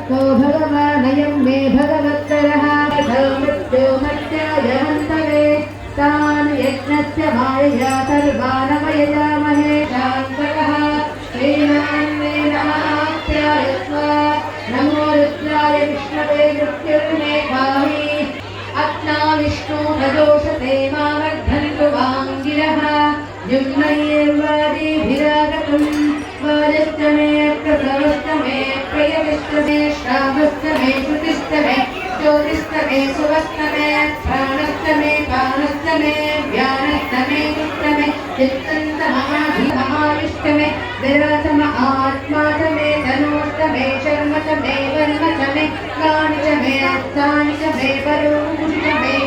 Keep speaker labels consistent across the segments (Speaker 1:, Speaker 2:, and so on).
Speaker 1: को भगवानयं मे भगवत्तरः मृत्युमत्यायहन्तवे तान् यज्ञस्य मायया सर्वानवयजामहे शान्तकः श्रीनान्वेनाप्यायत्वा नमो रुद्राय विष्णवे मृत्युर्मे पाहि अत्ना विष्णु प्रदोषते मावर्धन्तु वाङ्गिरः युग्मैर्वादिभिरागतम् वाजस्तमे प्रसवस्तमे प्रियविष्टमे श्रावस्तमे श्रुतिस्तमे ज्योतिस्तमे सुवस्तमे प्राणस्तमे पानस्तमे व्यानस्तमे दुष्टमे चित्तन्तमहाविष्टमे विरातम आत्मातमे तनोष्टमे शर्मतमे वर्मतमे गानितमे अस्थानितमे परोमुषितमे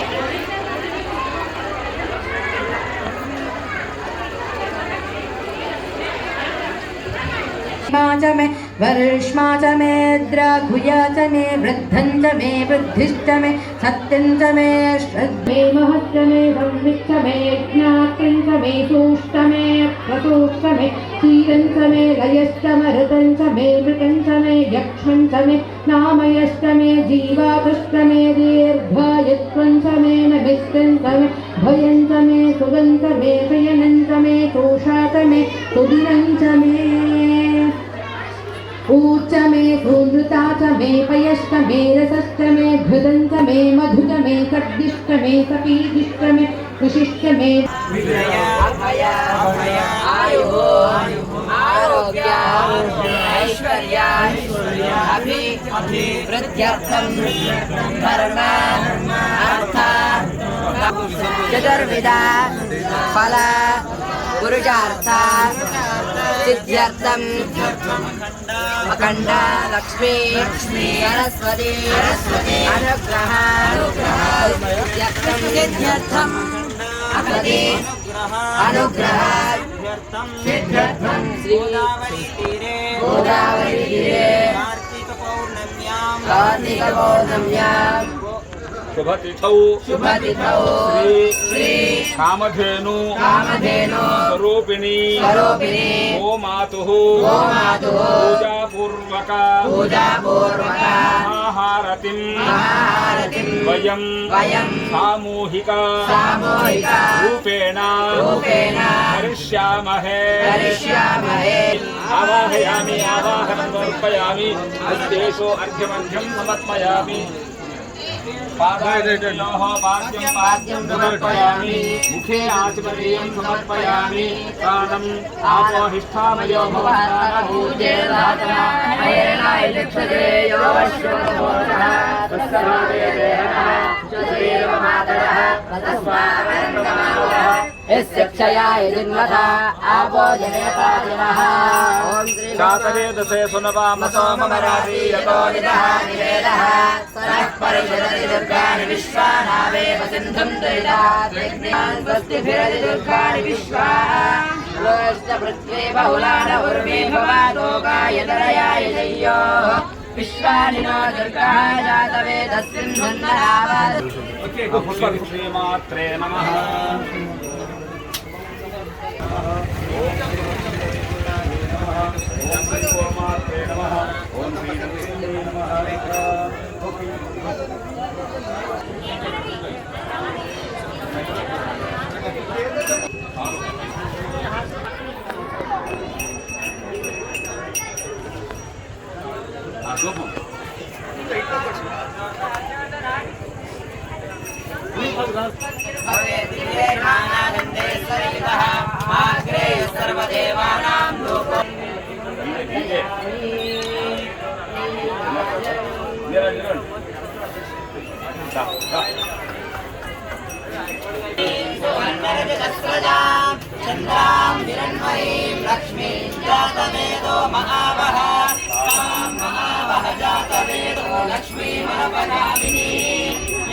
Speaker 1: च मे वर्ष्मा च मे द्राघुया च मे वृद्धं च मे बुद्धिश्च मे सत्यं च मे श्रद्धे महश्च मे संविच्च मे ज्ञात्रं च मे सूष्ट मे प्रसूष्ट मे क्षीरं च मे लयश्च मरुतं च मे मृतं च मे यक्ष्मं च मे नामयश्च मे जीवातश्च मे दीर्घायुत्वं च मे नभिस्तं च मे भयं च मे सुगं च मे शयनं च मे तोषा च मे सुदिनं च मे ऊच मे सूनृता च मे पयश्च मे रसश्च मे घृतं च मे मधु च मे सद्दिष्ट मे सपीदिष्ट मे कृषिश्च मे
Speaker 2: आरोग्य ऐश्वर्य अभिवृद्ध्यर्थं धर्म अर्थ चतुर्विधा फल पुरुषार्थ सिद्ध्यर्थं अखंड लक्ष्मी सरस्वती अनुग्रह सिद्ध्यर्थं अगति अनुग्रह सिद्ध्यर्थं श्री गोदावरी तीरे कार्तिक पौर्णम्यां
Speaker 3: शुभतिथौ श्री कामधेनु स्वरूपिणी गोमातुः पूजापूर्वक महाहारतिं वयं सामूहिका रूपेण करिष्यामहे आवाहयामि आवाहनं समर्पयामि हस्तेषु अर्घ्यमर्घ्यं समर्पयामि पादायोः पाद्यं समर्पयामि मुखे आचमनीयं समर्पयामि प्राणम् आपोहिष्ठामयो शातवेदसे सुनवाम सोमवरारी यतो निदः निवेदः सरः परिषदति दुर्गाणि विश्वानावेव सिन्धुं दैदाग्निमान् स्वस्तिभिरति दुर्गाणि विश्वाः पृथ्वी बहुलान उर्वी भवादोगाय दरयाय जय्योः विश्वानि नो दुर्गः जातवेदस्सिन्धुन्नरावत् श्रीमात्रे नमः सर्वदेवानां लोको चन्द्रां हिरण्मयीं लक्ष्मीं जातवेदो महावः जातवेदो लक्ष्मीमनपगामिनी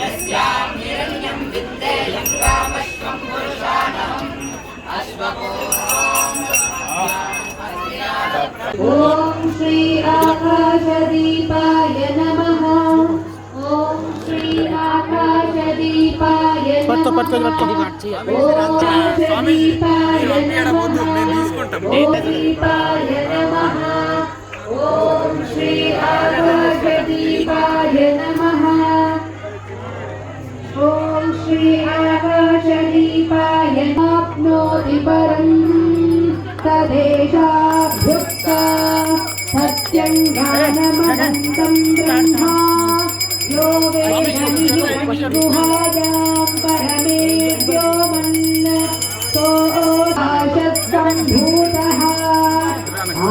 Speaker 3: यस्यां हिरण्यं विद्येयं कामश्वं पुरुषाणम् अश्वपूर्वम्
Speaker 1: ॐ श्री आकाशदीपाय नमः। ॐ श्री आकाशदीपाय नमः। ॐ दीपाय नमः। ॐ श्री आकाशदीपाय विष्णोति परं तदेशाभ्युक्ता सत्यं ज्ञानमनन्तं ब्रह्मा यो वेदनिहितगुहायां परमेभ्यो मन्न सोऽशस्सम्भूतः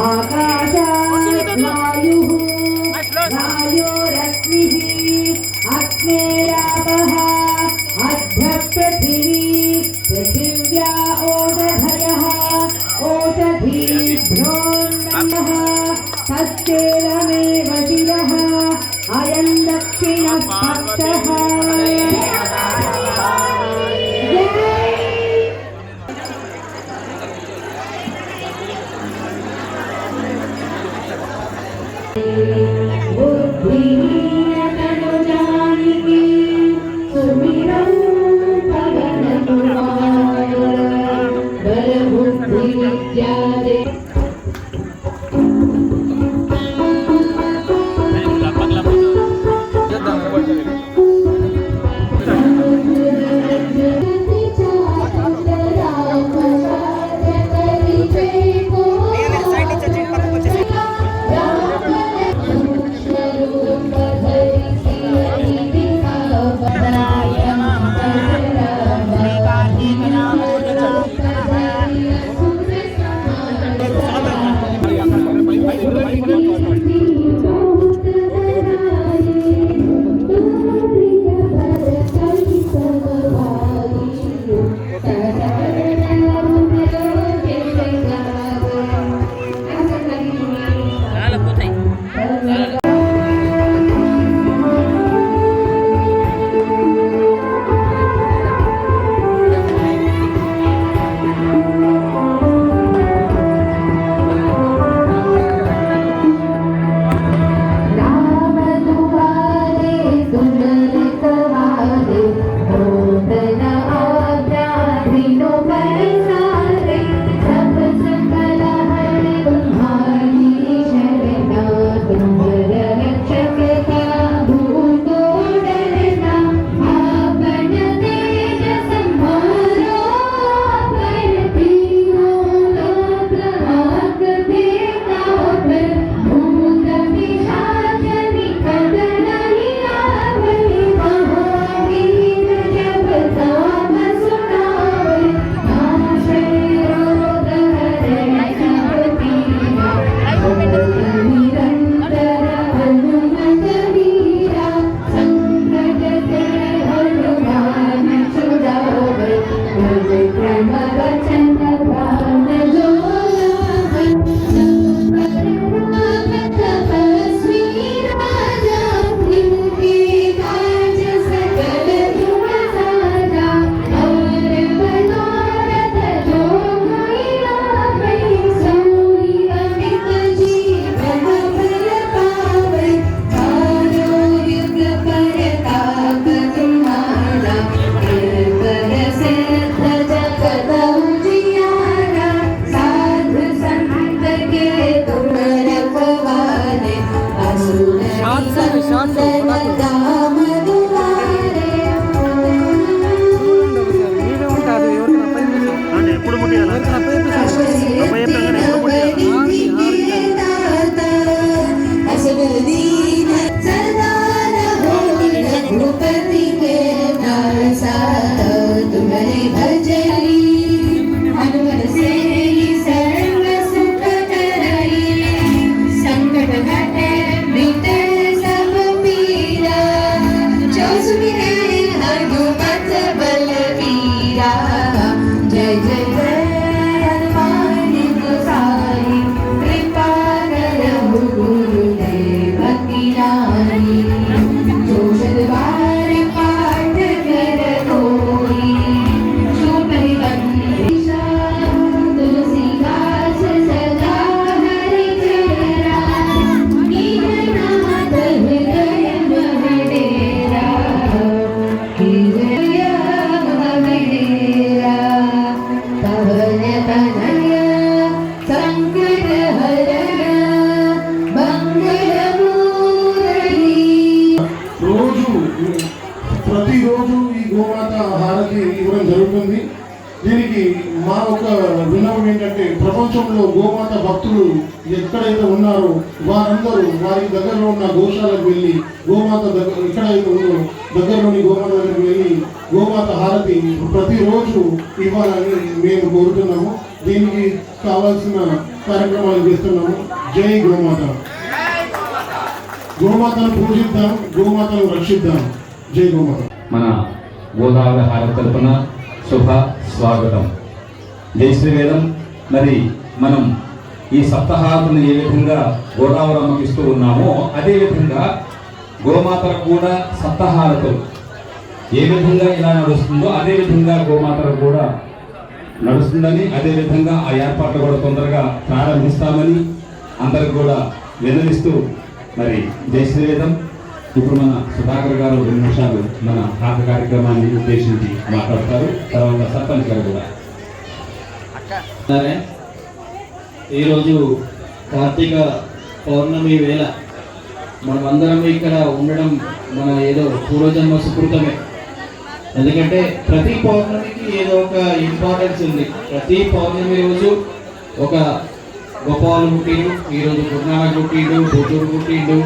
Speaker 1: आकाशात् वायुः वायोरग्निः अग्नेरापः अद्य पृथिवी पृथिव्या ओषधयः ओषधीभ्योऽन्नः तस्यैवमेव शिरः अयं दक्षिणः पक्षः बुद्धिहीनतनुजानिके सुमिरं पवनकुमार बलबुद्धिविद्यादे
Speaker 4: ఒక విన్నపం ఏంటంటే, ప్రపంచంలో గోమాత భక్తులు ఎక్కడైతే ఉన్నారో వారందరూ వారి దగ్గరలో ఉన్న గోశాలకు వెళ్ళి గోమాత దగ్గర ఎక్కడైతే ఉందో దగ్గరలోని గోమాత దగ్గరికి వెళ్ళి గోమాత హారతి ప్రతిరోజు ఇవ్వాలని మేము కోరుతున్నాము. దీనికి కావాల్సిన కార్యక్రమాలు చేస్తున్నాము. జై గోమాత. గోమాతను పూజిద్దాం, గోమాతను రక్షిద్దాం. జై గోమాత.
Speaker 5: మన గోదావరి హారతి తరపున శుభ స్వాగతం. జై శ్రీవేదం. మరి మనం ఈ సప్తహారతులను ఏ విధంగా గోదావరి అమ్మకి ఇస్తూ ఉన్నామో అదేవిధంగా గోమాతలకు కూడా సప్తహారతులు ఏ విధంగా ఇలా నడుస్తుందో అదేవిధంగా గోమాతలకు కూడా నడుస్తుందని, అదేవిధంగా ఆ ఏర్పాట్లు కూడా తొందరగా ప్రారంభిస్తామని అందరికి కూడా విన్నవిస్తూ మరి జై శ్రీవేదం. ఇప్పుడు మన సుధాకర్ గారు 2 నిమిషాలు మన హారతి కార్యక్రమాన్ని ఉద్దేశించి మాట్లాడతారు. తర్వాత సర్పంచ్ గారు కూడా.
Speaker 6: ఈరోజు కార్తీక పౌర్ణమి వేళ మనమందరం ఇక్కడ ఉండడం మన ఏదో పూర్వజన్మ సుకృతమే. ఎందుకంటే ప్రతి పౌర్ణమికి ఏదో ఒక ఇంపార్టెన్స్ ఉంది. ప్రతి పౌర్ణమి రోజు ఒక గోపాలు పుట్టిండు, ఈరోజు గురునానక్ పుట్టిండు, బుద్ధుడు పుట్టిండు.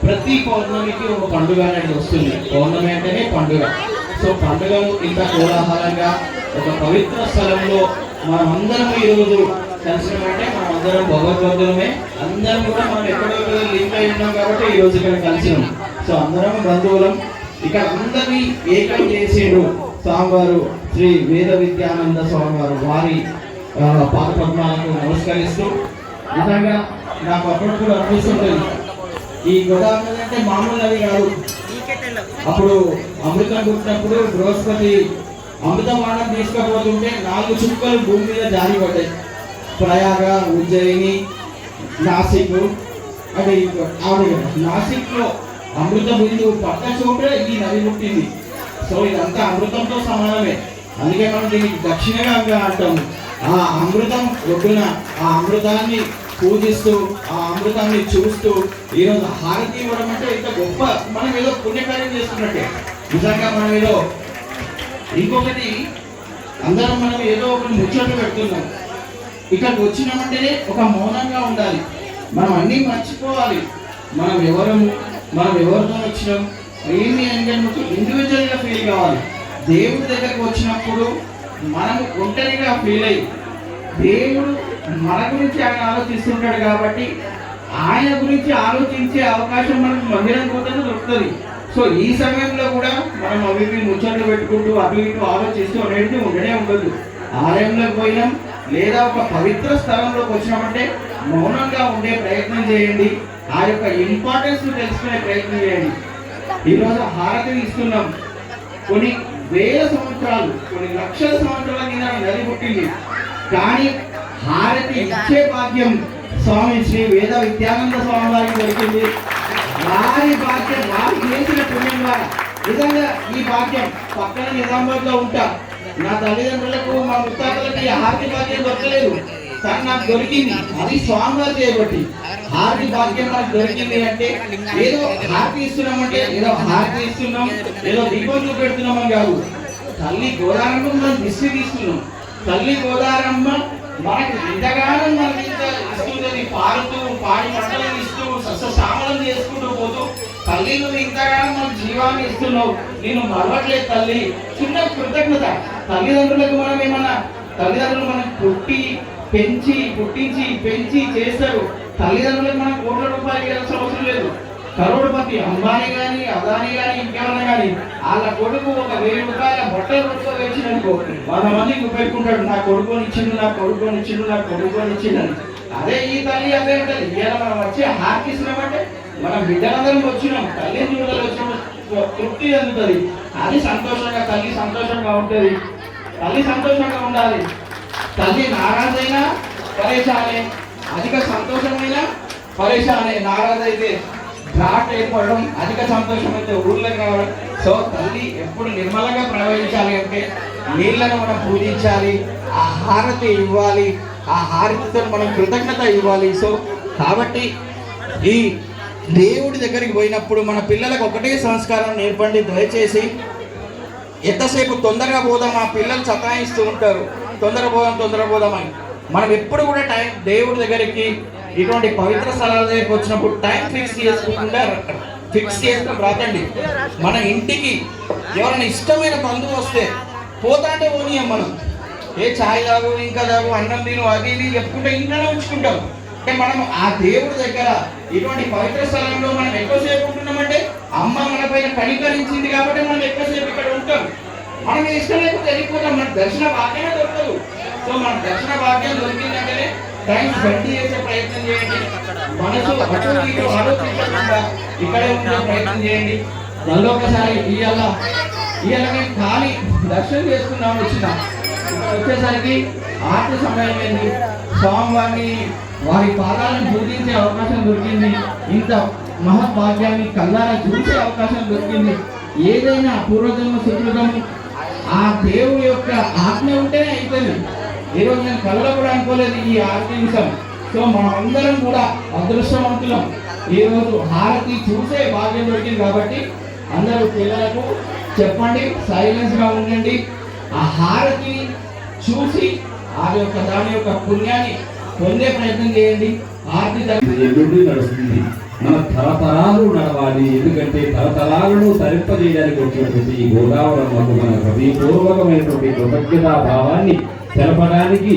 Speaker 6: ప్రతి పౌర్ణమికి ఒక పండుగ అనేది వస్తుంది. పౌర్ణమి అంటేనే పండుగ. సో పండుగలు ఇంత కోలాహలంగా ఒక పవిత్ర స్థలంలో మనం అందరం ఈరోజు కలిసినామంటే మనం అందరం భగవద్బంధులమే. అందరం కూడా మనం ఎక్కడో లింక్ అయి ఉన్నాం కాబట్టి ఈరోజు ఇక్కడ కలిసినాం. సో అందరం బంధువులం. ఇక్కడ అందరినీ ఏకం చేసేడు స్వామివారు శ్రీ వేద విద్యానంద స్వామివారు. వారి పాద పద్మాలకు నమస్కరిస్తూ నిజంగా నాకు అప్పుడప్పుడు అనిపిస్తుంటుంది, ఈ గోదావరి అంటే మామూలు నది కాదు. అప్పుడు అమృతం పుట్టినప్పుడు బృహస్పతి అమృతమానం తీసుకుపోతుంటే 4 చుక్కలు భూమి మీద జారి పడ్డాయి. ప్రయాగ, ఉజ్జయిని, నాసిక్. అది నాసిక్లో అమృత బిందువు పక్క చోటే ఈ నది పుట్టింది. సో ఇదంతా అమృతంతో సమానమే. అందుకే మనం దీనికి దక్షిణగా అంటాము. ఆ అమృతం ఒడ్డున ఆ అమృతాన్ని పూజిస్తూ ఆ అమృతాన్ని చూస్తూ ఈరోజు హారతి ఇవ్వడం అంటే ఇంత గొప్ప, మనం ఏదో పుణ్యకార్యం చేస్తున్నట్టే. నిజంగా మనం ఏదో ఇంకొకటి అందరం మనం ఏదో ఒక ముచ్చట్లు పెడుతున్నాం. ఇక్కడికి వచ్చినామంటేనే ఒక మౌనంగా ఉండాలి. మనం అన్నీ మర్చిపోవాలి. మనం ఎవరితో వచ్చినాం ఏమి అంటే ఇండివిజువల్గా ఫీల్ కావాలి. దేవుడి దగ్గరకు వచ్చినప్పుడు మనం ఒంటరిగా ఫీల్ అయ్యి దేవుడు మన గురించి ఆయన ఆలోచిస్తుంటాడు కాబట్టి ఆయన గురించి ఆలోచించే అవకాశం మనకు మందిరం పోతే దొరుకుతుంది. సో ఈ సమయంలో కూడా మనం అవి ముచ్చట్లు పెట్టుకుంటూ అటు ఇటు ఆలోచిస్తూ అనేది ఉండనే ఉండదు. ఆలయంలోకి పోయినాం లేదా ఒక పవిత్ర స్థలంలోకి వచ్చినామంటే మౌనంగా ఉండే ప్రయత్నం చేయండి. ఆ యొక్క ఇంపార్టెన్స్ తెలుసుకునే ప్రయత్నం చేయండి. ఈరోజు హారతిని ఇస్తున్నాం. కొన్ని వేల సంవత్సరాలు, కొన్ని లక్షల సంవత్సరాల కింద నది పుట్టింది. కానీ హారతి ఇచ్చే భాగ్యం స్వామి శ్రీ వేద విద్యానంద స్వామి వారికి దొరికింది. వారి భాగ్యం, వారు చేసిన పుణ్యం ద్వారా నిజంగా ఈ భాగ్యం పక్కన నిజామాబాద్ లో ఉంటా. నా తల్లిదండ్రులకు మా ముత్తాతలకి హారతి భాగ్యం దొరకలేదు, కానీ నాకు దొరికింది. అది స్వామివారు చేయబట్టి హారతి భాగ్యం మనకు దొరికింది. అంటే ఏదో హారతి ఇస్తున్నామంటే ఏదో హారతి ఇస్తున్నాం, ఏదో దీపం చూపెడుతున్నామని కాదు. తల్లి గోదారమ్మ మనం దిష్టి తీస్తున్నాం. తల్లి గోదారమ్మ మనకు ఇంతగానం మనకి ఇంత ఇస్తుంది. పారుతూ పాడి పంటలను ఇస్తూ సస్యశ్యామలం చేసుకుంటూ పోతూ తల్లి నువ్వు ఇంతగానం మనకు జీవాన్ని ఇస్తున్నావు, నేను మరవట్లేదు తల్లి. చిన్న కృతజ్ఞత. తల్లిదండ్రులకు మనం ఏమన్నా, తల్లిదండ్రులు మనకు పుట్టించి పెంచి చేస్తారు. తల్లిదండ్రులకు మనం కోట్ల రూపాయలు ఇవ్వాల్సిన అవసరం లేదు. కరోడుపతి అంబానీ కానీ అదానీ కానీ ఇంకెవరైనా కానీ వాళ్ళ కొడుకు ఒక 1000 రూపాయల బట్టలు కొడుకో వేసిననుకో 100 మందికి పెట్టుకుంటాడు, నా కొడుకుని ఇచ్చిండు, నా కొడుకుని ఇచ్చిండు, నా కొడుకుని ఇచ్చిండని. అదే ఈ తల్లి అదే ఉంటుంది. ఇవాళ మనం వచ్చి హారతి ఇస్తున్నామంటే మనం బిడ్డలందరం వచ్చినాం, తల్లిని చూడాలి వచ్చిన తృప్తి అందుతుంది. అది సంతోషంగా, తల్లి సంతోషంగా ఉంటుంది. తల్లి సంతోషంగా ఉండాలి. తల్లి నారాజైనా పరేషానే, అధిక సంతోషమైన పరేషానే. నారాజైతే ఘాట్ ఏర్పడడం, అధిక సంతోషం అయితే ఊళ్ళకి రావడం. సో తల్లి ఎప్పుడు నిర్మలంగా ప్రవహించాలి అంటే నీళ్లను మనం పూజించాలి, ఆ హారతి ఇవ్వాలి, ఆ హారతితో మనం కృతజ్ఞత ఇవ్వాలి. సో కాబట్టి ఈ దేవుడి దగ్గరికి పోయినప్పుడు మన పిల్లలకు ఒకటే సంస్కారం నేర్పండి. దయచేసి ఎంతసేపు తొందరగా పోదాం, ఆ పిల్లలు సతాయిస్తూ ఉంటారు. తొందర పోదామని. మనం ఎప్పుడు కూడా టైం దేవుడి దగ్గరికి ఇటువంటి పవిత్ర స్థలాల దగ్గరికి వచ్చినప్పుడు టైం ఫిక్స్ చేసుకుని రాకండి. మన ఇంటికి ఎవరైనా ఇష్టమైన బంధువు వస్తే పోతాంటే పోనీయం. మనం ఏ ఛాయ్ తాగు, ఇంకా తాగు, అన్నం తిను, అది ఇది చెప్పుకుంటే ఇంట్లోనే ఉంచుకుంటాం. అంటే మనం ఆ దేవుడి దగ్గర ఇటువంటి పవిత్ర స్థలంలో మనం ఎక్కువసేపు ఉంటున్నామంటే అమ్మ మన పైన కనికరించింది కాబట్టి మనం ఎక్కువసేపు ఇక్కడ ఉంటాం. మనం ఇష్టం లేకపోతే వెళ్ళిపోతాం. మన దర్శన భాగ్యమే దొరకదు. సో మన దర్శన భాగ్యం దొరికిందంటేనే టైం స్పెండ్ చేసే ప్రయత్నం చేయండి. మనసు ఆలోచించకుండా ఇక్కడే ఉండే ప్రయత్నం చేయండి. మళ్ళీ ఒకసారి ఇవాళ నేను ఖాళీ దర్శనం చేసుకుందామని వచ్చిన ఇక్కడ వచ్చేసరికి ఆర్తి సమయం ఏంది, స్వామివారిని వారి పాదాలను పూజించే అవకాశం దొరికింది. ఇంత మహద్భాగ్యాన్ని కళ్ళారా చూసే అవకాశం దొరికింది. ఏదైనా పూర్వజన్మ సుకృతము ఆ దేవుడి యొక్క ఆజ్ఞ ఉంటేనే అయిపోయింది. ఈరోజు నేను కళ్ళలో కూడా అనుకోలేదు ఈ ఆరతి నిమిషం. సో మనం అందరం కూడా అదృష్టవంతులం. ఈరోజు హారతి చూసే భాగ్యం దొరికింది కాబట్టి అందరూ పిల్లలకు చెప్పండి, సైలెన్స్గా ఉండండి. ఆ హారతిని చూసి దాని యొక్క పుణ్యాన్ని పొందే ప్రయత్నం చేయండి. హారతి
Speaker 5: ఎల్లుండి నడుస్తుంది. మన తరతరాలు నడవాలి. ఎందుకంటే తరతరాలను తరింపజేయడానికి వచ్చినటువంటి ఈ గోదావరమ్మకు మన హృదయపూర్వకమైనటువంటి కృతజ్ఞతా భావాన్ని తెలపడానికి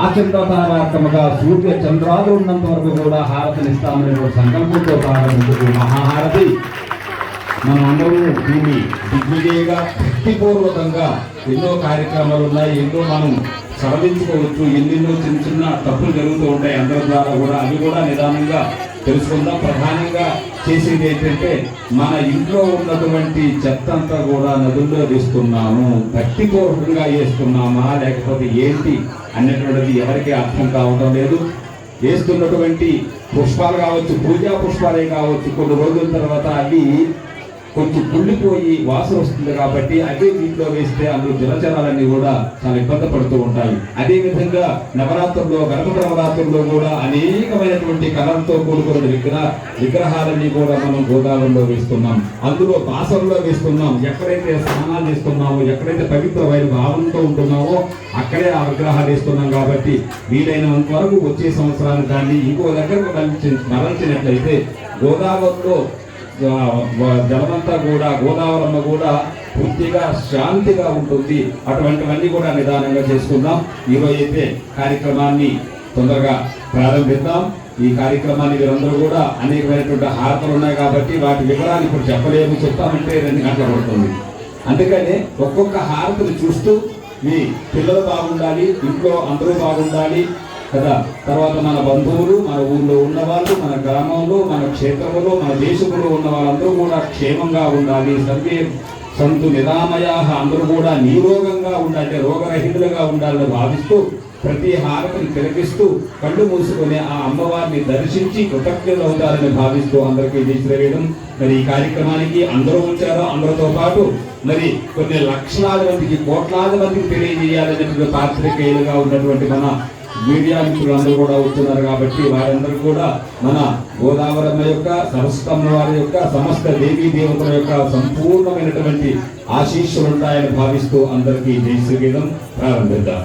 Speaker 5: ఆచంద్రతారాత్మక సూర్య చంద్రాలు ఉన్నంత వరకు కూడా హారతినిస్తామనేటువంటి సంకల్పంతో ప్రారంభించే మహాహారతి మనం అందరూ దీన్ని దిగ్విజయంగా భక్తిపూర్వకంగా ఎన్నో కార్యక్రమాలు ఉన్నాయి. ఎన్నో మనం సవరించుకోవచ్చు. ఎన్నెన్నో చిన్న తప్పులు జరుగుతూ ఉంటాయి అందరి ద్వారా కూడా. అవి కూడా నిదానంగా తెలుసుకుందాం. ప్రధానంగా చేసేది ఏంటంటే మన ఇంట్లో ఉన్నటువంటి చెత్త అంతా కూడా నదుల్లో వేస్తున్నాము. భక్తిపూర్వకంగా వేస్తున్నామా లేకపోతే ఏంటి అన్నటువంటిది ఎవరికి అర్థం కావడం లేదు. వేస్తున్నటువంటి పుష్పాలు కావచ్చు, పూజా పుష్పాలే కావచ్చు, కొన్ని రోజుల తర్వాత అవి కొంచెం కుళ్ళిపోయి వాసన వస్తుంది కాబట్టి అదే నీటిలో వేస్తే అందులో జలచరాలన్నీ కూడా చాలా ఇబ్బంది పడుతూ ఉంటాయి. అదేవిధంగా నవరాత్రుల్లో, గణపతి నవరాత్రుల్లో కూడా అనేకమైనటువంటి కళలతో కూడుకున్న విగ్రహాలన్నీ కూడా మనం గోదావరిలో వేస్తున్నాం. అందులో బాసనలో వేస్తున్నాం. ఎక్కడైతే స్నానాలు చేస్తున్నామో, ఎక్కడైతే పవిత్రమైన భావంతో ఉంటున్నామో అక్కడే ఆ విగ్రహాలు వేస్తున్నాం. కాబట్టి వీలైనంత వరకు వచ్చే సంవత్సరానికి దాన్ని ఇంకో దగ్గరకు మరల్చినట్లయితే గోదావరిలో జలమంతా కూడా, గోదావరమ్మ కూడా పూర్తిగా శాంతిగా ఉంటుంది. అటువంటివన్నీ కూడా నిదానంగా చేసుకుందాం. ఈరోజు అయితే కార్యక్రమాన్ని తొందరగా ప్రారంభిద్దాం. ఈ కార్యక్రమాన్ని మీరందరూ కూడా అనేకమైనటువంటి హారతలు ఉన్నాయి కాబట్టి వాటి వివరాలు ఇప్పుడు చెప్పలేము. చెప్తామంటే 2 గంటలు పడుతుంది. అందుకనే ఒక్కొక్క హారతను చూస్తూ మీ పిల్లలు బాగుండాలి, ఇంట్లో అందరూ బాగుండాలి కదా. తర్వాత మన బంధువులు, మన ఊళ్ళో ఉన్నవాళ్ళు, మన గ్రామంలో, మన క్షేత్రంలో, మన దేశంలో ఉన్న వాళ్ళందరూ కూడా క్షేమంగా ఉండాలి. సర్వే సంతు నిరామయా, అందరూ కూడా నిరోగంగా ఉండాలి, రోగరహితులుగా ఉండాలని భావిస్తూ ప్రతి హారతిని తిలకిస్తూ కళ్ళు మూసుకొని ఆ అమ్మవారిని దర్శించి కృతజ్ఞతలు అవుతారని భావిస్తూ అందరికీ తీసివేయడం. మరి ఈ కార్యక్రమానికి అందరూ వచ్చారో అందరితో పాటు మరి కొన్ని లక్షలాది మందికి, కోట్లాది మందికి తెలియజేయాలనేటువంటి పాత్రికేయులుగా ఉన్నటువంటి మన మీడియా మిత్రులందరూ కూడా వచ్చున్నారు. కాబట్టి వారందరూ కూడా మన గోదావరమ్మ యొక్క, సరస్వతమ్మ వారి యొక్క, సమస్త దేవీ దేవతల యొక్క సంపూర్ణమైనటువంటి ఆశీస్సులు ఉంటాయని భావిస్తూ అందరికీ జై శ్రీగీతం ప్రారంభిద్దాం.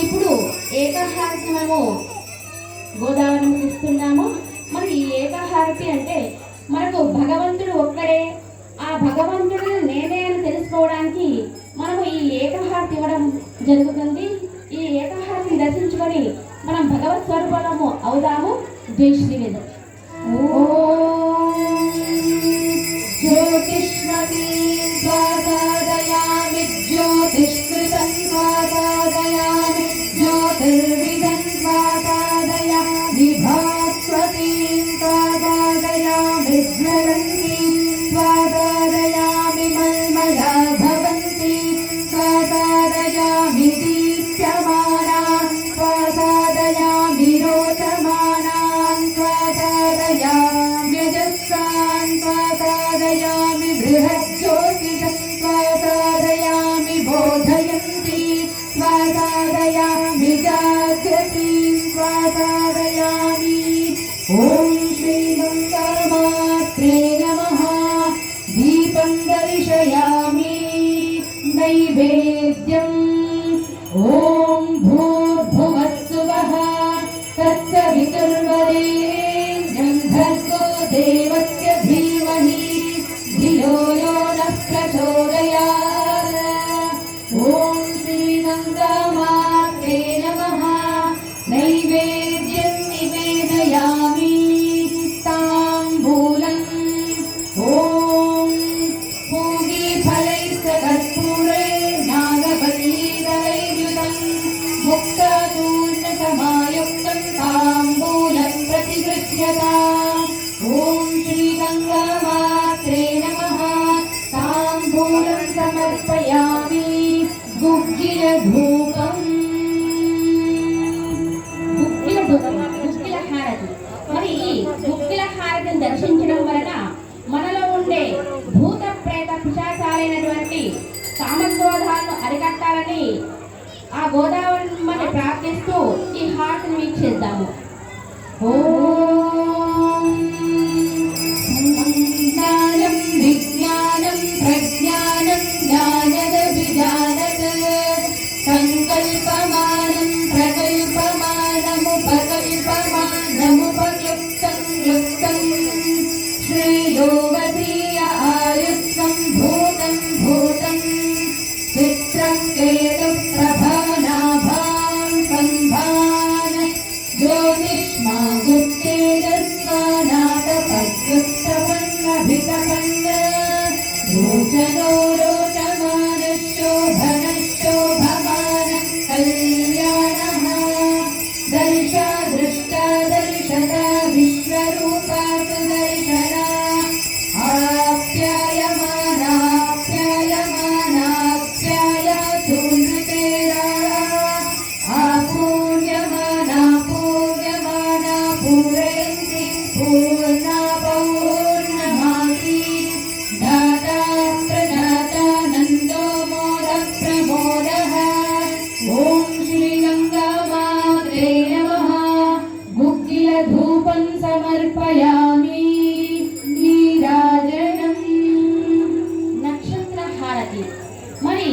Speaker 1: ఇప్పుడు ఏకహారతి మనము గోదావరికి ఇస్తున్నాము. మరి ఈ ఏకహారతి అంటే మనకు భగవంతుడు ఒక్కడే, ఆ భగవంతుడు నేనే అని తెలుసుకోవడానికి మనము ఈ ఏకహారతి ఇవ్వడం జరుగుతుంది. ఈ ఏకహారతిని దర్శించుకొని మనం భగవత్ స్వరూపము అవుదాము. జై శ్రీవేదం. జ్యోతిష్మతి స్వాదాదయామి జ్యోతిష్కృతం స్వాదాదయామి జ్యోతిర్విదం స్వాదాదయామి భాస్వతీం స్వాదాదయామి జ్వలంతీం స్వాదాదయామి మల్మలా భవంతి స్వాదాదయామి దీప్యమానాం స్వాదాదయామి రోచమానాం స్వాదాదయామి యజస్సాం స్వాదాదయామి బృహజ్యోతిష స్వాదాదయామి బోధయంతి స్వాదాదయామి జాగ్రతి స్వాదాదయామి. ఓం శ్రీ గంగామాత్రే నమః. దీపం దర్శయామి. నైవేద్యం ఓం భూర్భువస్సువః తత్సవితుర్వరేణ్యం భర్గో దేవస్య ధీమహి ధియో యో నః ప్రచోదయాత్. ఓం శ్రీ గంగామాత్రే నమః. నైవేద్యం నివేదయామి. తాంబూలం ఓం పూగీఫలైశ్చ కర్పూరైర్నాగవల్లీదలైర్యుతం ముక్తాచూర్ణసమాయుక్తం తాంబూలం ప్రతిగృహ్యతాం. ఓం శ్రీ గంగామాత్రే నమః. తాంబూలం సమర్పయామి. గుగ్గిలధూపం. గుగ్గిల హారతి. మరి ఈ గుగ్గిల హారతిని దర్శించడం వలన మనలో ఉండే భూత ప్రేత పిశాచాలైనటువంటి కామక్రోధాలను అరికట్టాలని ఆ గోదావరిని ప్రార్థిస్తూ ఈ హారతిని వీక్షిద్దాము. ఓం జ్ఞానం విజ్ఞానం ప్రజ్ఞానం జ్ఞానదభిజానత్ సంకల్పమానం ప్రకల్పమానముపకల్పమానముపక్లుప్తం క్లుప్తం శ్రేయోగధీయ ఆయుస్సం భూతం భూతం చిత్రం కేతు ప్రభానాభాం సంభాన్ జ్యోతిష్మా గుప్తేజస్వానాథపద్యుక్తపన్నభితపన్న రోచనో రోచమానశోభన శోభమాన కళ్యాణః దర్శ దృష్టా దర్శతా విశ్వరూపా సుదర్శనా ఆప్యాయమానాప్యాయమానాప్యాయతు నృతేరా ఆపూర్యమానా పూర్యమానా పూరయంతి పూర్ణా పౌర్ణమాసి దాతా ప్రదాతా నందో మోద ప్రమోదః. ఓం శ్రీ గంగామాత్రే నమః. గుగ్గిల ధూపం సమర్పయామి. నీరాజనం. నక్షత్ర హారతి. మరి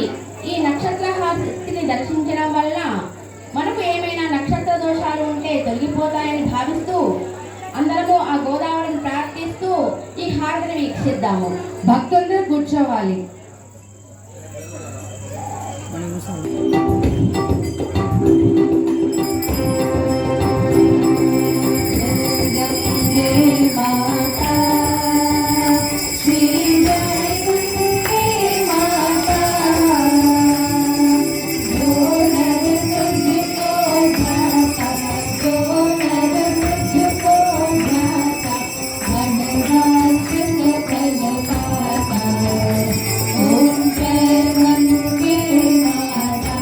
Speaker 1: ఈ నక్షత్ర హారతిని దర్శించడం వల్ల మనకు ఏమైనా నక్షత్ర దోషాలు ఉంటే తొలగిపోతాయని భావిస్తూ అందరము ఆ గోదావరిని ప్రార్థిస్తూ ఈ హారతిని వీక్షిద్దాము. భక్తులందరూ కూర్చోవాలి. మాతా శ్రీ జయ గంగే మాతా जो नर तुझको ध्याता जो नर तुझको ध्याता वनराज्य सकल पाता. ओम जय गंगे माता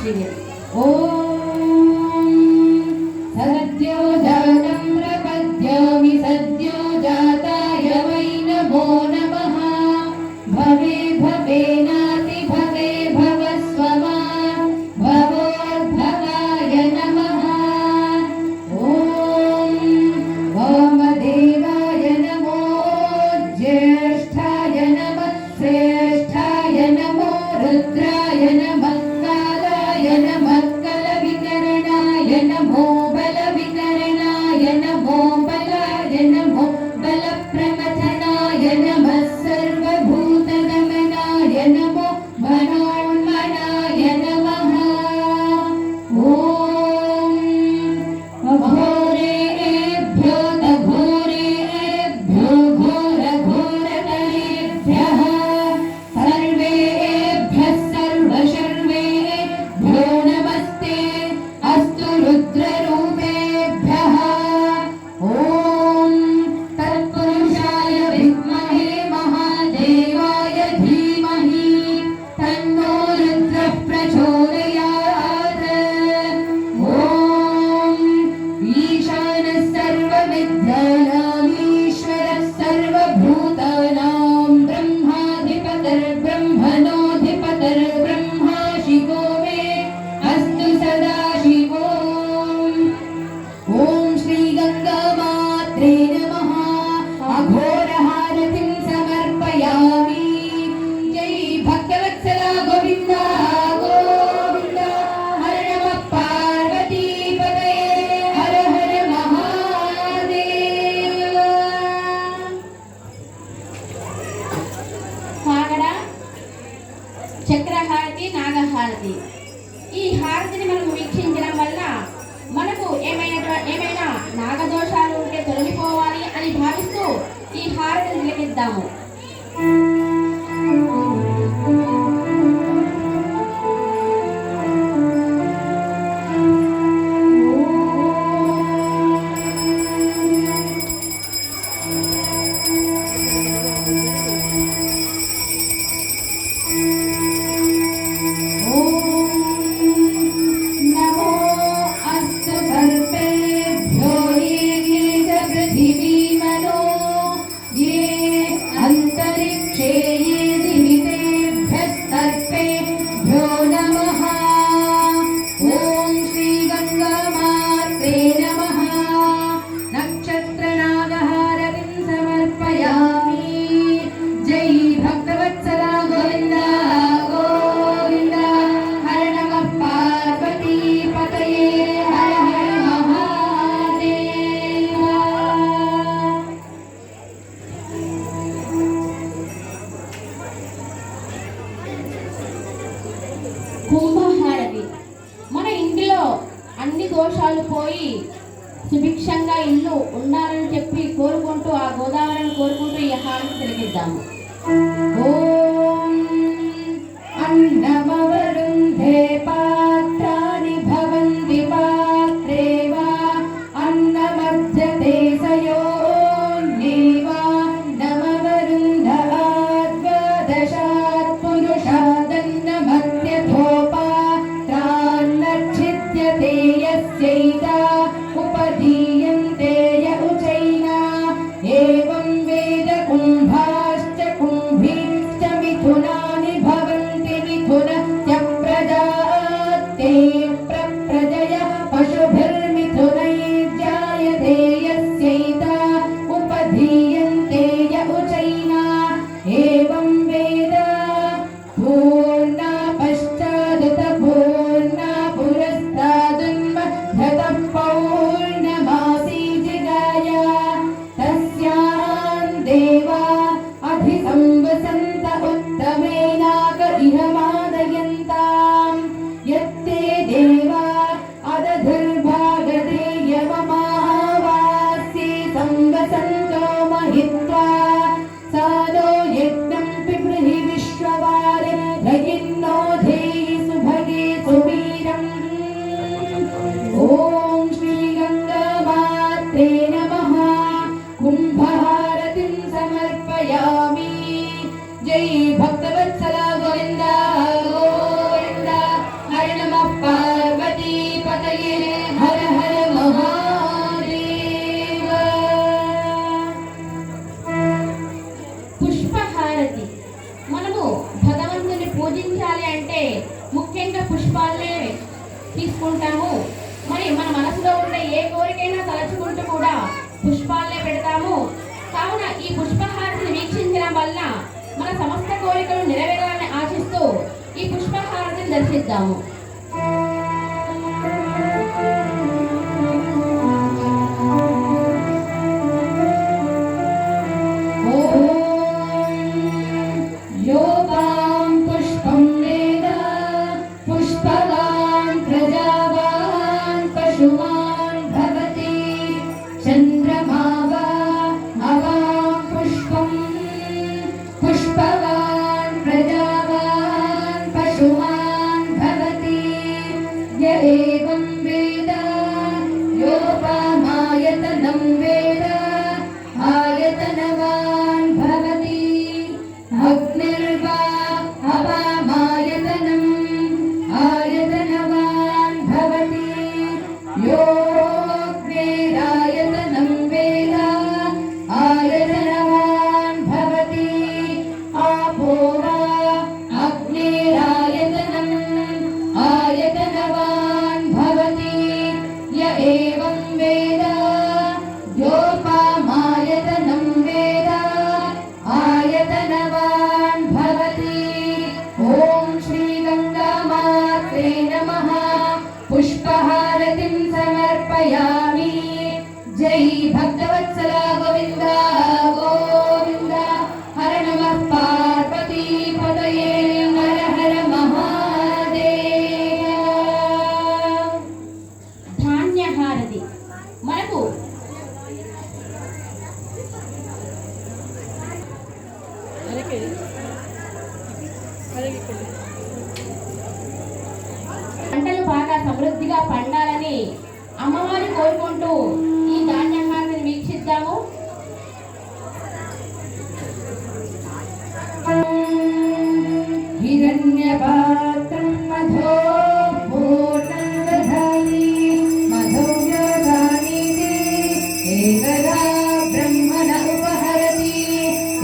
Speaker 1: श्रीदेवी। सद्यो जातं प्रपद्यामि सद्यो जाताय वै नमो नमः। भवे भवेनाति भवे भवस्वमान् भवोद्भवाय नमः। ॐ वामदेवाय नमो ज्येष्ठाय नमः श्रेष्ठाय नमो रुद्राय नमः कालाय नमः कलविकरणाय नमो बलविकरणाय नमो बलाय नमो बलप्रमथनाय नमः सर्वभूतगमनाय नमो मनोन्मनाय नमः। ॐ घोरेभ्यो घोरेभ्यो घोरघोरतरेभ्यः सर्वेभ्यः सर्वशर्वेभ्यो नमस्ते अस्तु रुद्ररूपेभ्यः। ॐ तत्पुरुषाय विद्महे महादेवाय धीमहि तन्नो रुद्रः प्रचोदयात्। ॐ ईशानः सर्वविद्यानामीश्वरः सर्वभूतानां ब्रह्माधिपतिर्ब्रह्मणोऽधिपतिर्ब्रह्मा शिवो मे अस्तु सदाशिवो। ॐ श्रीगङ्गामात्रे नमः। अघोरहारतिं समर्पयामि। जय भक्तवत्सला गोविन्द गोविन्द। हर नमः पार्वतीपतये हर हर महादेव।
Speaker 7: కాగడ చక్రహారతి నాగహారతి ఈ హారతిని మనం వీక్షించడం వల్ల మనకు ఏమైనా నాగదోషాలు ఉంటే తొలగిపోవాలి అని భావిస్తూ ఈ హారతిని తిలకిద్దాము.
Speaker 1: नमो अस्तु सर्पेभ्यो ये च पृथिवीमनो ये अन्तरिक्षे ये दिवितेभ्यः सर्पेभ्यो नमः। ॐ श्रीगङ्गामात्रे नमः। नक्षत्रनागहारतिं समर्पयामि। जय भक्तवत्सला गोविन्द गोविन्द। हर नमः पार्वतीपतये हर हर महादेव।
Speaker 7: కుంభహారతి మన ఇంటిలో అన్ని దోషాలు పోయి సుభిక్షంగా ఇల్లు ఉండాలని చెప్పి కోరుకుంటూ ఆ గోదావరిని కోరుకుంటూ ఈ హారతి తిలకిద్దాము.
Speaker 1: ॐ अन्नमवरुन्धे पात्राणि भवन्ति पात्रे वा अन्नमध्यते सयोन्येवा नमवरुन्धाद्वादशात् पुरुषादन्नमध्यथोपात्रान्नच्छिद्यते यस्यैता उपधीयन्ते य उचैना। एवं वेद कुम्भाश्च कुम्भीश्च मिथुनानि भवन्ति मिथुनस्य प्रजाते प्रजय पशुभिर्मिथुनैर्जायते यस्यैता उपधीयन्ते य उचैना। एवं वेद पूर्णा पश्चादुत पूर्णा पुरस्तादुन्मध्यतः पौर्णमासी जिगाय तस्यां देवा अधिसंवसन्त उत्तमेनाक इह मादयन्ताम्। यत्ते देवा अदधिर्भागधेयममावास्ये संवसन्तो महित्वा सा नो यज्ञं पिबृहि विश्ववारे रयिन्नो धेहि सुभगे सुवीरम्। ॐ श्रीगङ्गा
Speaker 7: ఈ పుష్పహారతిని వీక్షించడం వల్ల మన సమస్త కోరికలు నెరవేరాలని ఆశిస్తూ ఈ పుష్పహారతిని దర్శిద్దాము.
Speaker 1: एवं वेद योपामायतनं वेद आयतनवान् भवति अग्निर्वा अपामायतनम् आयतनवान् भवति योऽग्निरायतनं वेद आयतनवान् भवति आपो वा अग्निरायतनम् आयतनवान् भवति य एवं वेद योपामायतनं वेद आयतनवान् भवति। ॐ श्री गङ्गामात्रे नमः। पुष्पहारतिं समर्पयामि। जय भक्तवत्सला गोविन्द गोविन्द। हर नमः पार्वती पतये हर हर महादेव।
Speaker 7: ధాన్యహారతి మనకు పంటలు బాగా సమృద్ధిగా పండాలని అమ్మవారి కోరుకుంటూ ఈ ధాన్యహారతిని వీక్షిద్దాము.
Speaker 1: हिरण्यपात्रं मधो पूर्णं दधाति मधो योगानि एकदा ब्रह्मण उपहरति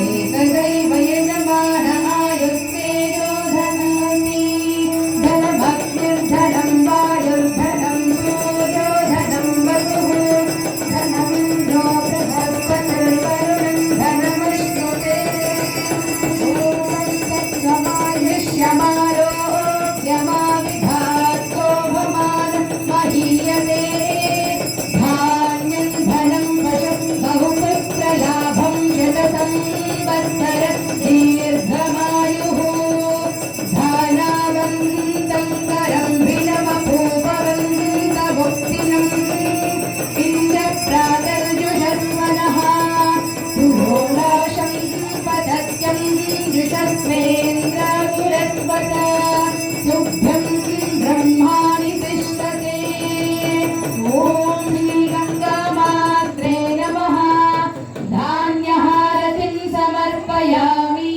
Speaker 1: एकदैव यजमान आयुस्तेजो धनानि धनमग्निर्धनं वायुर्धनं सूर्यो धनं वसुः धनं नो बृहस्पतिर्वरुणं धनमश्नुते यमाविधात्तो भवान् महीयते धान्यं धनं वशं बहुपुत्रलाभं शतसंवत्सर दीर्घमायुः धानावन्तं करं भिनमपूपवन्तमुक्तिनम् इन्द्रप्रातर्जुषस्वनः सुहोराशं पदत्यं जुषस्वेन्द्रासुरस्वत तुभ्यं ब्रह्माणि तिष्ठते। ॐ श्री गङ्गामात्रे नमः। धान्यहारतिं समर्पयामि।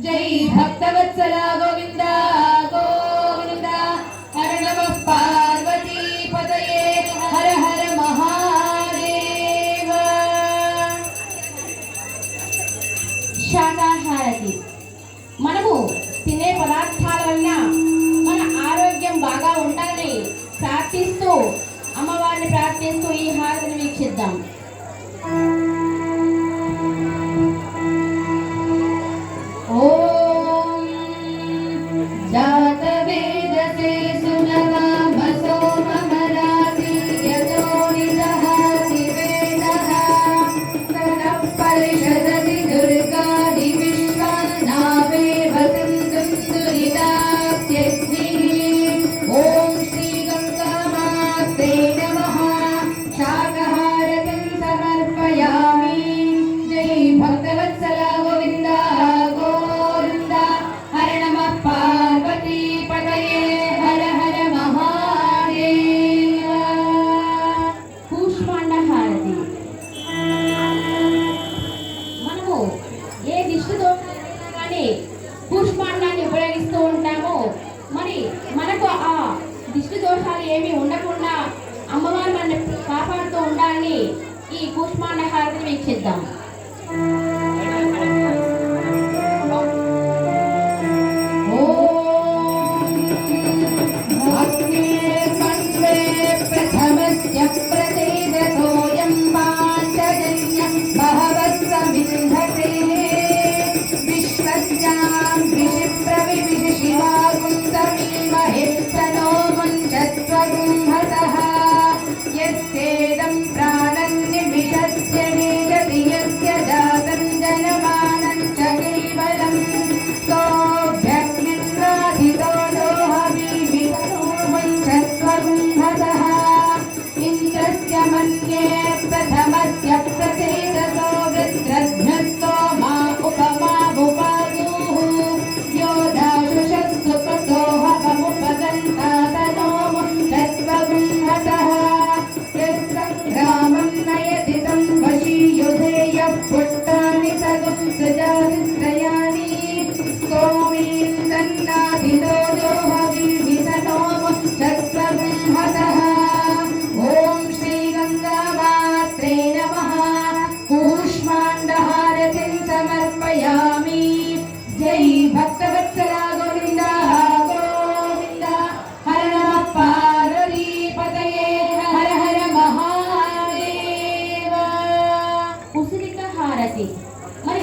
Speaker 1: जय भक्तवत्सला गोविन्द गोविन्द। हर नमः पार्वती पतये हर हर महादेव।
Speaker 7: శాకాహారతి మనము తినే పదార్థాల వల్ల మన ఆరోగ్యం బాగా ఉండాలని ప్రార్థిస్తూ అమ్మవారిని ప్రార్థిస్తూ ఈ హారతిని వీక్షిద్దాం.
Speaker 1: ॐ जातवेदसे सुनवामसो ममराति यतो निदहाति वेदः तनः परिषदति दुर्गादि विश्वानावेव सन्तुं दुरितात्यग्निः। ॐ श्री गङ्गामात्रे नमः। शाकाहारतिं समर्पयामि। जय भक्तवत्सला गोविन्द गोविन्द। हर नमः पार्वती पतये हर हर महादेव।
Speaker 7: కూష్మాండ హారతి మనము ఏ దిష్టి దోషాలైనా కానీ కూష్మాండాన్ని ఉపయోగిస్తూ ఉంటాము. మరి మనకు ఆ దిష్టి దోషాలు ఏమీ ఉండకుండా అమ్మవారు మనల్ని కాపాడుతూ ఉండాలని ఈ కూష్మాండ హారతిని వీక్షిద్దాం.
Speaker 1: अग्निर्मन्त्रे प्रथमस्य प्रतीदतोऽयं पाञ्चजन्यं बहवः समिति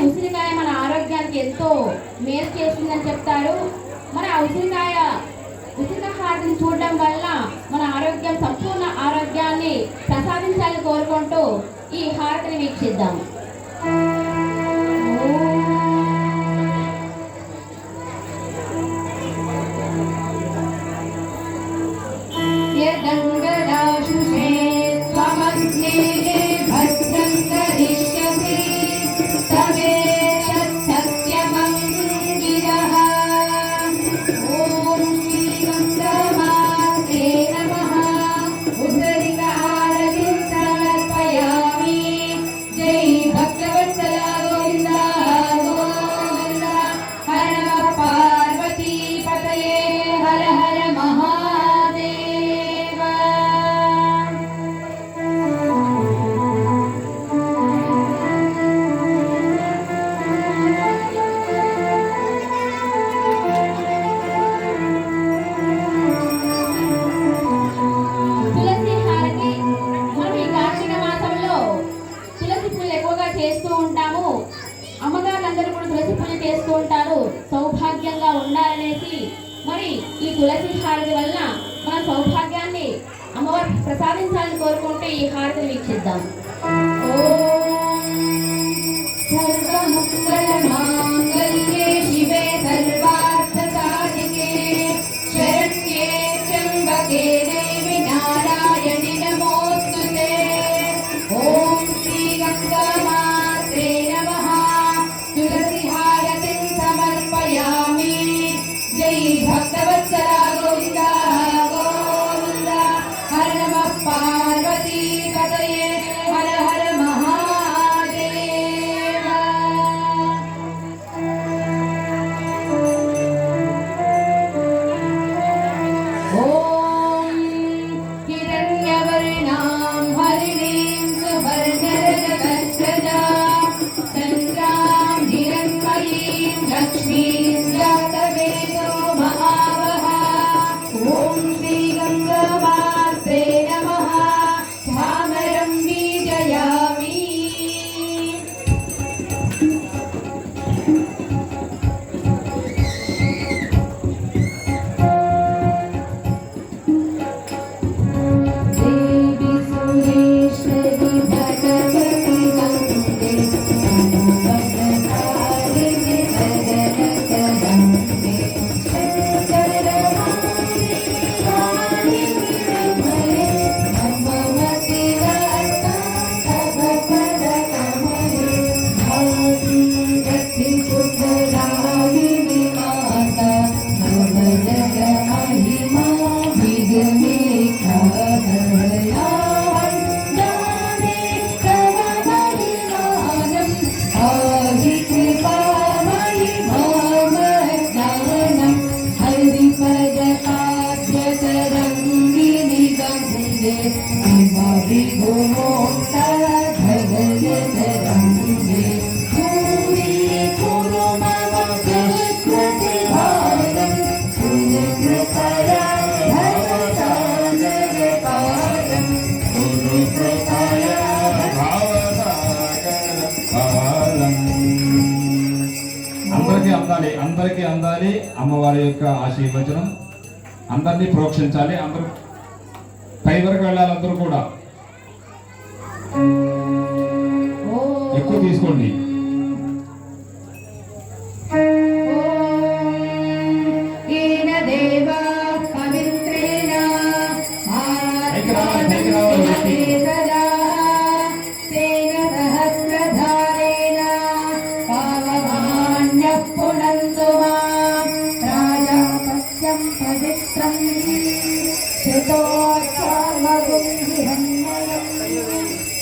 Speaker 7: ఉసిరికాయ మన ఆరోగ్యానికి ఎంతో మేలు చేస్తుందని చెప్తారు. మరి ఆ ఉసిరికాయ హారతిని చూడడం వల్ల మన ఆరోగ్యం సంపూర్ణ ఆరోగ్యాన్ని ప్రసాదించాలని కోరుకుంటూ ఈ హారతిని వీక్షిద్దాం. చేస్తూ ఉంటాము. అమ్మగారులందరూ కూడా తులసి పూజ చేస్తూ ఉంటారు సౌభాగ్యంగా ఉండాలనేసి. మరి ఈ తులసి హారతి వల్ల మన సౌభాగ్యాన్ని అమ్మవారు ప్రసాదించాలని కోరుకుంటే ఈ హారతిని వీక్షిద్దాం. సర్వమంగళమాంగళ్యే శివే సర్వార్థసాధికే శరణ్యే త్ర్యంబకే దేవి నారాయణి నమోస్తుతే. ఓం శ్రీ గంగామాత్రే నమః. తులసి హారతిం సమర్పయామి. జై భక్తవత్సల గోవింద గోవింద. హర నమః పార్వతీ పతయే హర హర మహాదేవ. ఓం హిరణ్యవర్ణాం హరిణీం సువర్ణరజతస్రజాం చంద్రాం హిరణ్మయీం లక్ష్మీం జాతవేదో మహావహ. ఓం శ్రీ గంగామాత్రే నమః. ధామరం వీజయామి. దేవి సురేశ్వరి భగవతి వందే భద్రకాళి సదనకరందే శంకరవాణి వాణి నిర్మలే నమమతి రత్నపదకమలే భాగీరథి సుఖదాయిని మాతా నవజగ మహిమా విగమే
Speaker 5: అందరికీ అందాలి అమ్మవారి యొక్క ఆశీర్వచనం. అందరినీ ప్రోక్షించాలి. అందరూ పై వరకు వెళ్ళాలి. అందరూ కూడా ఎక్కువ తీసుకోండి.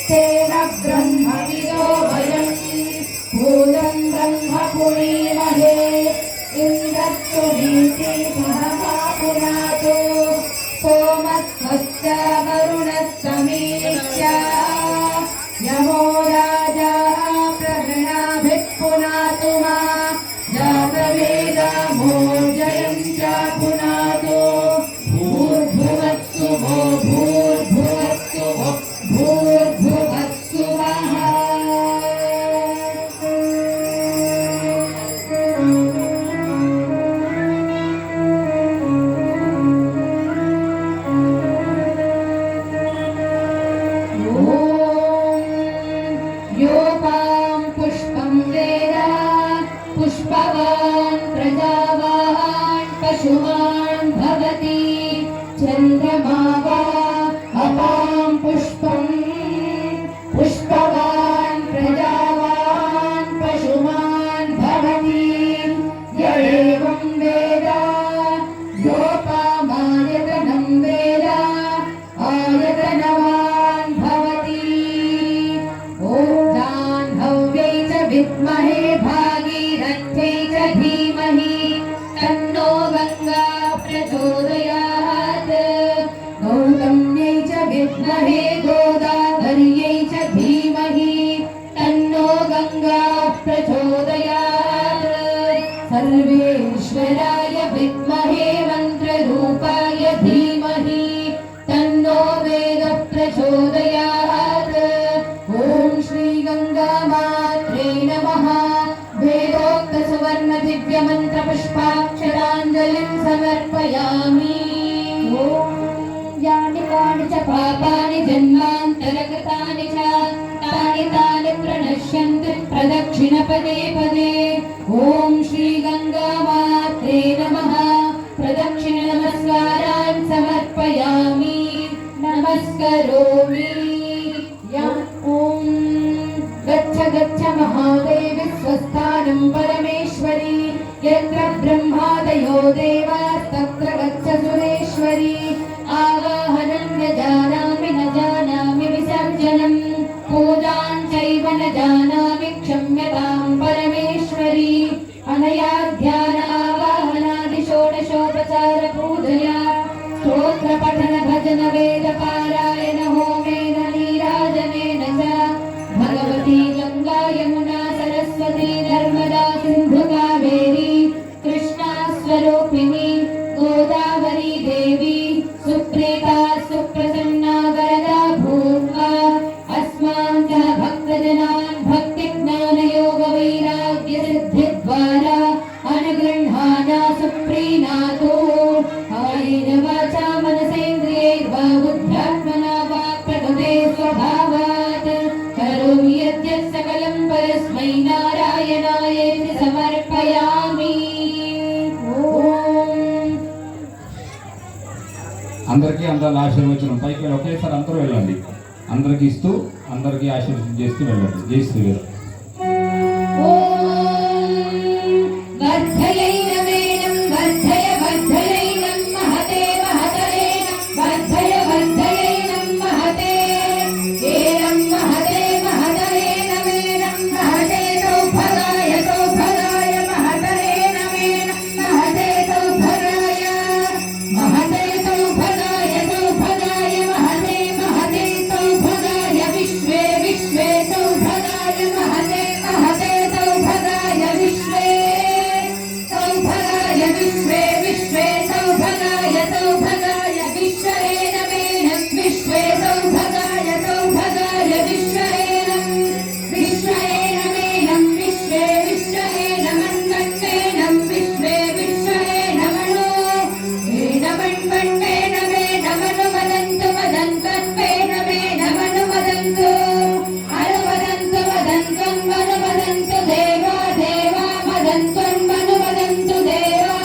Speaker 7: तेन ब्रह्मविदो वयं भूतं ब्रह्म पुरीमहे इन्द्रस्तुमीति सहमा पुनातो सोमस्वश्च वरुणस्तमीश्च यमो राजा प्रगणाभिः पुनातु मा जातवेदामोर्जयं च पुनातो भूर्भुवत्सु भो भूर्भुवत्सु भो भूर्भुवत्सु वः.
Speaker 1: मध्ये गोदावर्यै च धीमहि तन्नो गङ्गा प्रचोदयात् सर्वेश्वराय विद्महे मन्त्ररूपाय धीमहि तन्नो वेदः प्रचोदयात् ॐ श्री गङ्गा मात्रे नमः वेदोक्त सुवर्ण दिव्य मंत्र पुष्पाक्षराञ्जलिं समर्पयामि ॐ यानि कानि च पापानि जन्मान्तरगतानि च तानि प्रणश्यन्ति प्रदक्षिणपदे पदे ॐ श्री गङ्गा मात्रे नमः प्रदक्षिण नमस्कारान् समर्पयामि नमस्करोमि ॐ गच्छ गच्छ महादेवी स्वस्थानं परमेश्वरी यत्र ब्रह्मादयो देवास्तत्र गच्छ सुरेश्वरी आवाहनं न जानामि विसर्जनं पूजां चैव न जानामि क्षम्यतां परमेश्वरी अनया ध्यान आवाहनादि षोडशोपचार पूजया स्तोत्र पठन भजन वेद पारायण होमेन नीराजनेन च भगवती गंगा यमुना सरस्वती नर्मदा सिंधु कावेरी कृष्णा स्वरूपिणी गोदावरी देवी सुप्रीता सुप्रसन्ना वरदा भूत्वा अस्मान् च भक्तजनान् भक्ति ज्ञान योग वैराग्य सिद्धि द्वारा अनुगृह्णाना सुप्रीणातु कायेन वाचा मनसेन्द्रियैर्वा बुद्ध्यात्मना वा प्रकृते स्वभावात् करोमि यद्यत् सकलं परस्मै नारायणायेति समर्पयामि
Speaker 5: అందరికీ అందరి ఆశీర్వచనం పైకి ఒకేసారి అందరూ వెళ్ళండి అందరికి ఇస్తూ అందరికీ ఆశీర్వచనం చేస్తూ వెళ్ళండి జై శ్రీరామ్
Speaker 1: वर्धयैनमेनं वर्धय वर्धयैनं महते महतरेनं वर्धय वर्धयैनं महते एनं महते महतरेनमेनं महते सौभगाय सौभगाय महतरेनमेनं महते सौभगाय महते सौभगाय सौभगाय महते महते सौभगाय विश्वे विश्वे सौभगाय महते महते सौभगाय विश्वे सौभगाय विश्वे विश्वे सौभगाय सौभगाय विश्वेनमेनं विश्वे सौभगाय सौभगाय विश्वेनं विश्वेनमेनं विश्वे विश्वेनमन्वन्मेनं विश्वे विश्वेनमनो एनमन्वन्मेनमेनमनु मदन्तु मदन्त्वन्मेनमेनमनु मदन्तु अनुमदन्तु मदन्त्वन्मनु मदन्तु देवा देवा मदन्त्वन्मनु मदन्तु देवा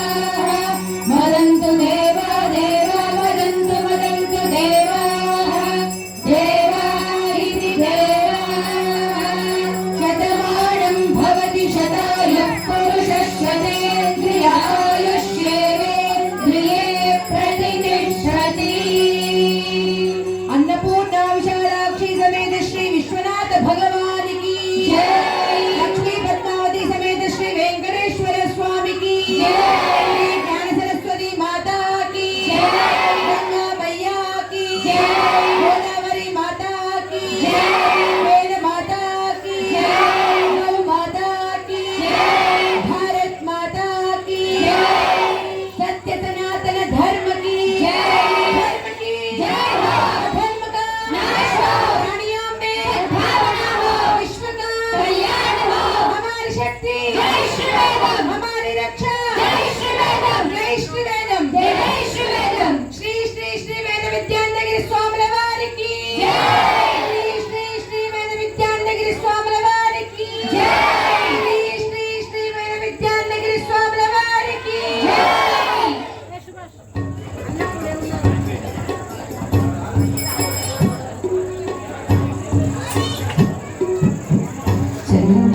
Speaker 1: मदन्तु देवा देवा मदन्तु मदन्तु देवा देवा इति देवा शतमानं भवति शताय पुरुषः शतेन्द्रियायुष्येवेन्द्रिये प्रतिष्ठति अन्नपूर्णा विशालाक्षी समेत श्री विश्वनाथ भगवान की जय लक्ष्मी पद्मावती समेत श्री वेंकटेश्वर स्वामी की जय ज्ञान सरस्वती माता की जय गंगा मैया की जय गोदावरी माता की जय वेद माता की जय गौ माता की जय भारत माता की जय सत्य सनातन धर्म की जय धर्म का नाश हो प्राणियों में भावना हो विश्व का कल्याण हो हमारी शक्ति जय श्री वेदम हमारी रक्षा जय श्री वेदम जय श्री वेदम जय श्री वेदम श्री श्री श्री वेद विद्यानगिरी स्वामी वारी की जय श्री श्री श्री वेद विद्यानगिरी स्वामी वारी की जय श्री श्री श्री वेद विद्यानगिरी स्वामी वारी की जय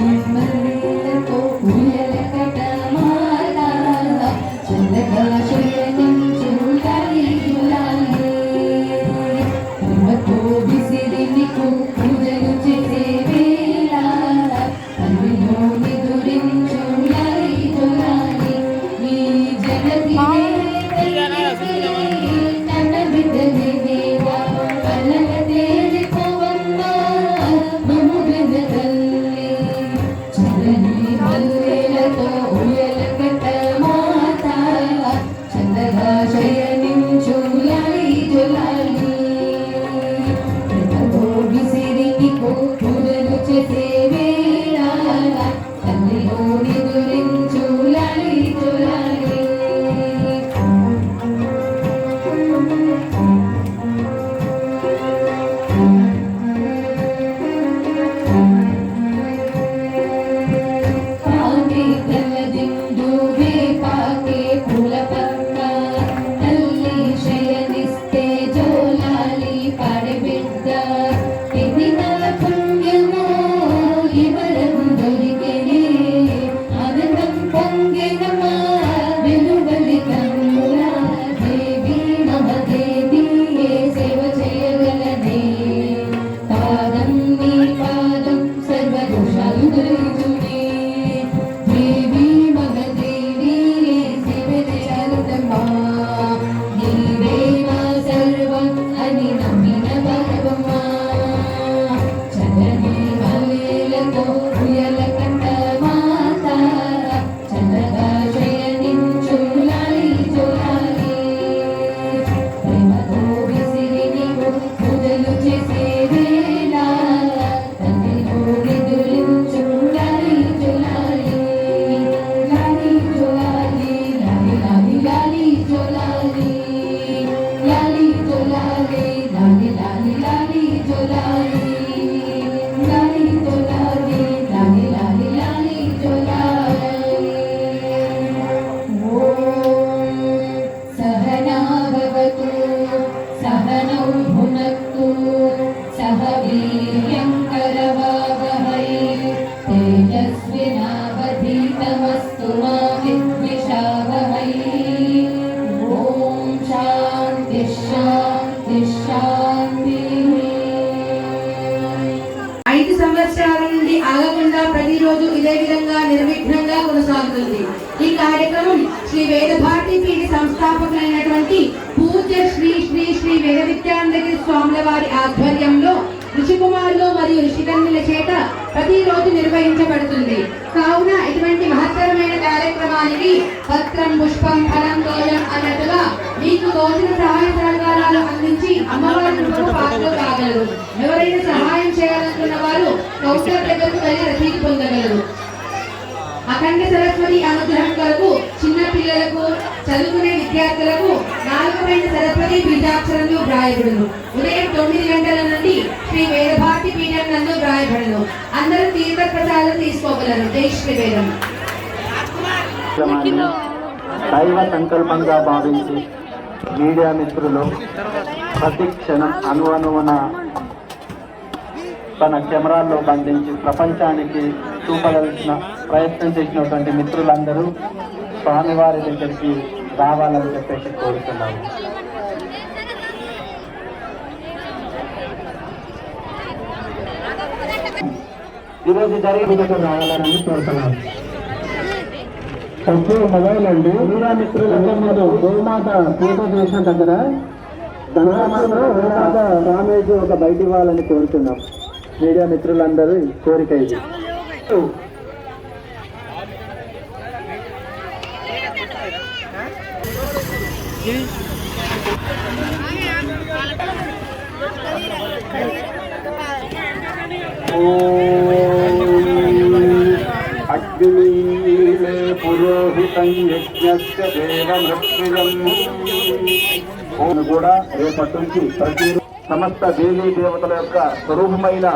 Speaker 1: చంద్రమల్లెలతో పూలకటమాల చల్లగా శయనించుంటాయి గులాలే ప్రేమతో విసిరినికు పూజలు చేసే వేళ తల్లిలో నిదురించుంటాయి గులాలే ఈ జగతినే తన బిడ్డలే దేవా పల్లకతే वीर्यं करवावहै तेजस्विनावधीतमस्तु मा विद्विषावहै ॐ शान्ति शान्ति शान्तिः 5 సంవత్సరాల నుండి ఆగకుండా ప్రతిరోజు ఇదే విధంగా నిర్విఘ్నంగా కొనసాగుతుంది. ఈ కార్యక్రమం శ్రీ వేదభారతి పీఠ సంస్థాపకులైనటువంటి పూజ్య శ్రీ శ్రీ శ్రీ వేద విద్యాంధగిరి స్వాముల వారి ఆధ్వర్యంలో ఋషికుమారులు మరియు ఋషికన్యల చేత ప్రతిరోజు నిర్వహించబడుతుంది. కావున ఇటువంటి మహత్తరమైన కార్యక్రమానికి పత్రం పుష్పం ఫలం తోయం అన్నట్టుగా మీకు తోచిన సహాయ సహకారాలు అందించి అమ్మవారి పాత్రలు కాగలరు. ఎవరైనా సహాయం చేయాలనుకున్న వారు కౌంటర్ దగ్గరకు వెళ్ళి రసీదు పొందగలరు. అఖండ సరస్వతి అనుగ్రహం కొరకు చిన్న పిల్లలకు చదువుకునే విద్యార్థులకు 4 సరస్వతి బీజాక్షరంలో వ్రాయబడును. ఉదయం 9 గంటల నుండి శ్రీ వేదభారతి పీఠం నందు వ్రాయబడును. అందరూ తీర్థ ప్రసాదం తీసుకోగలరు. జై శ్రీ వేదం.
Speaker 8: దైవ సంకల్పంగా భావించి మీడియా మిత్రులు ప్రతి క్షణం అణువణువున తన కెమెరాల్లో బంధించి ప్రపంచానికి చూపదలిచిన ప్రయత్నం చేసినటువంటి మిత్రులందరూ స్వామివారి దగ్గరికి రావాలని చెప్పేసి కోరుతున్నాము. ఈరోజు జరిగిన రావాలని కోరుతున్నాము. మొబైల్ అండి మీడియా మిత్రులందరూ మీరు గోమాత పూజ చేసిన దగ్గర గోమాత రామేజ్ ఒక బయట ఇవ్వాలని కోరుతున్నాం. మీడియా మిత్రులందరూ కోరిక ఇది. అగ్నిమే పురోహితం యజ్ఞస్య దేవమృత్యుజం కూడా రేపటి నుంచి ప్రతి సమస్త దేవీ దేవతల యొక్క స్వరూపమైన